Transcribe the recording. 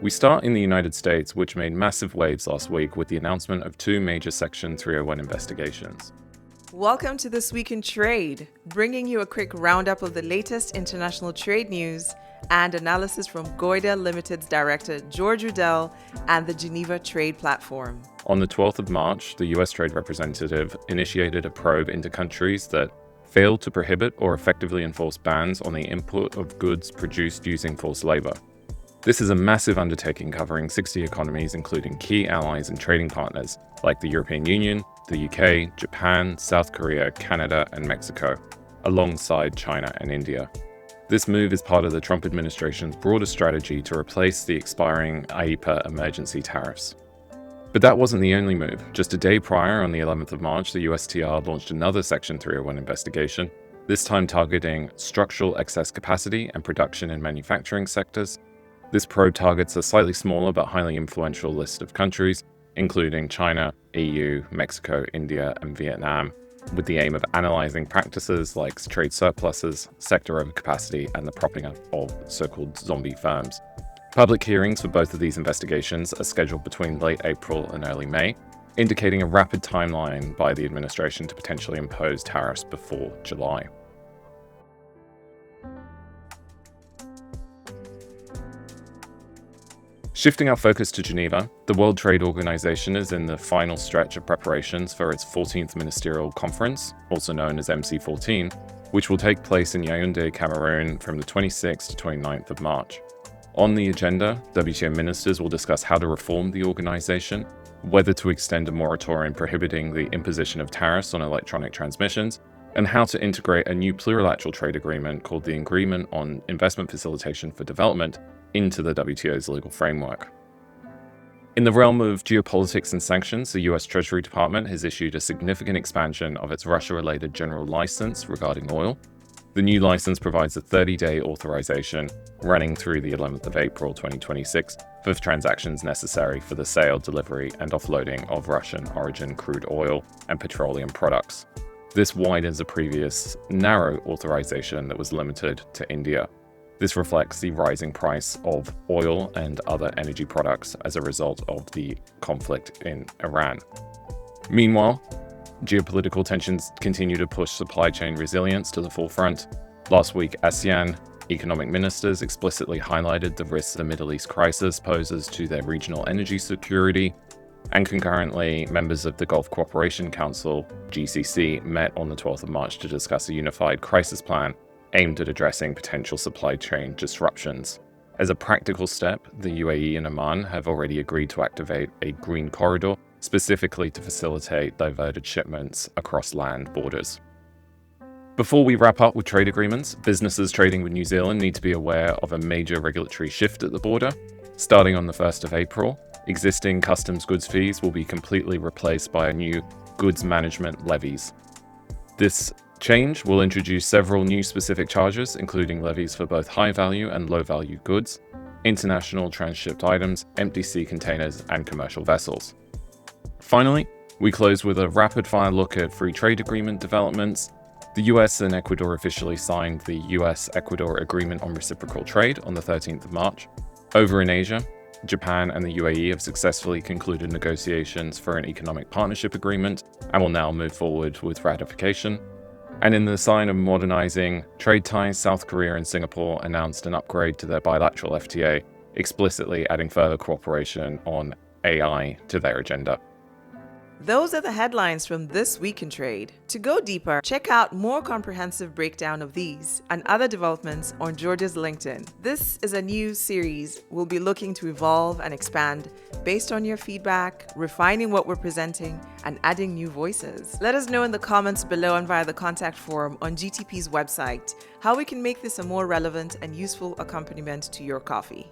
We start in the United States, which made massive waves last week with the announcement of two major Section 301 investigations. Welcome to This Week in Trade, bringing you a quick roundup of the latest international trade news and analysis from Goyder Limited's director George Riddell and the Geneva Trade Platform. On the 12th of March, the US Trade Representative initiated a probe into countries that failed to prohibit or effectively enforce bans on the import of goods produced using forced labor. This is a massive undertaking covering 60 economies, including key allies and trading partners like the European Union, the UK, Japan, South Korea, Canada, and Mexico, alongside China and India. This move is part of the Trump administration's broader strategy to replace the expiring IEEPA emergency tariffs. But that wasn't the only move. Just a day prior, on the 11th of March, the USTR launched another Section 301 investigation, this time targeting structural excess capacity and production in manufacturing sectors. This probe targets a slightly smaller but highly influential list of countries, including China, EU, Mexico, India, and Vietnam, with the aim of analyzing practices like trade surpluses, sector overcapacity, and the propping up of so-called zombie firms. Public hearings for both of these investigations are scheduled between late April and early May, indicating a rapid timeline by the administration to potentially impose tariffs before July. Shifting our focus to Geneva, the World Trade Organization is in the final stretch of preparations for its 14th Ministerial Conference, also known as MC14, which will take place in Yaoundé, Cameroon from the 26th to 29th of March. On the agenda, WTO ministers will discuss how to reform the organization, whether to extend a moratorium prohibiting the imposition of tariffs on electronic transmissions, and how to integrate a new plurilateral trade agreement called the Agreement on Investment Facilitation for Development into the WTO's legal framework. In the realm of geopolitics and sanctions, the US Treasury Department has issued a significant expansion of its Russia-related general license regarding oil. The new license provides a 30-day authorization running through the 11th of April 2026 for transactions necessary for the sale, delivery, and offloading of Russian origin crude oil and petroleum products. This widens a previous narrow authorization that was limited to India. This reflects the rising price of oil and other energy products as a result of the conflict in Iran. Meanwhile, geopolitical tensions continue to push supply chain resilience to the forefront. Last week, ASEAN economic ministers explicitly highlighted the risks the Middle East crisis poses to their regional energy security, and concurrently, members of the Gulf Cooperation Council, GCC, met on the 12th of March to discuss a unified crisis plan aimed at addressing potential supply chain disruptions. As a practical step, the UAE and Oman have already agreed to activate a green corridor specifically to facilitate diverted shipments across land borders. Before we wrap up with trade agreements, businesses trading with New Zealand need to be aware of a major regulatory shift at the border. Starting on the 1st of April, existing customs goods fees will be completely replaced by a new goods management levies. This change will introduce several new specific charges, including levies for both high-value and low-value goods, international transshipped items, empty sea containers, and commercial vessels. Finally, we close with a rapid-fire look at free trade agreement developments. The US and Ecuador officially signed the US-Ecuador Agreement on Reciprocal Trade on the 13th of March. Over in Asia, Japan and the UAE have successfully concluded negotiations for an economic partnership agreement and will now move forward with ratification. And in the sign of modernizing trade ties, South Korea and Singapore announced an upgrade to their bilateral FTA, explicitly adding further cooperation on AI to their agenda. Those are the headlines from This Week in Trade. To go deeper, check out more comprehensive breakdown of these and other developments on George's LinkedIn. This is a new series we'll be looking to evolve and expand based on your feedback, refining what we're presenting, and adding new voices. Let us know in the comments below and via the contact form on GTP's website how we can make this a more relevant and useful accompaniment to your coffee.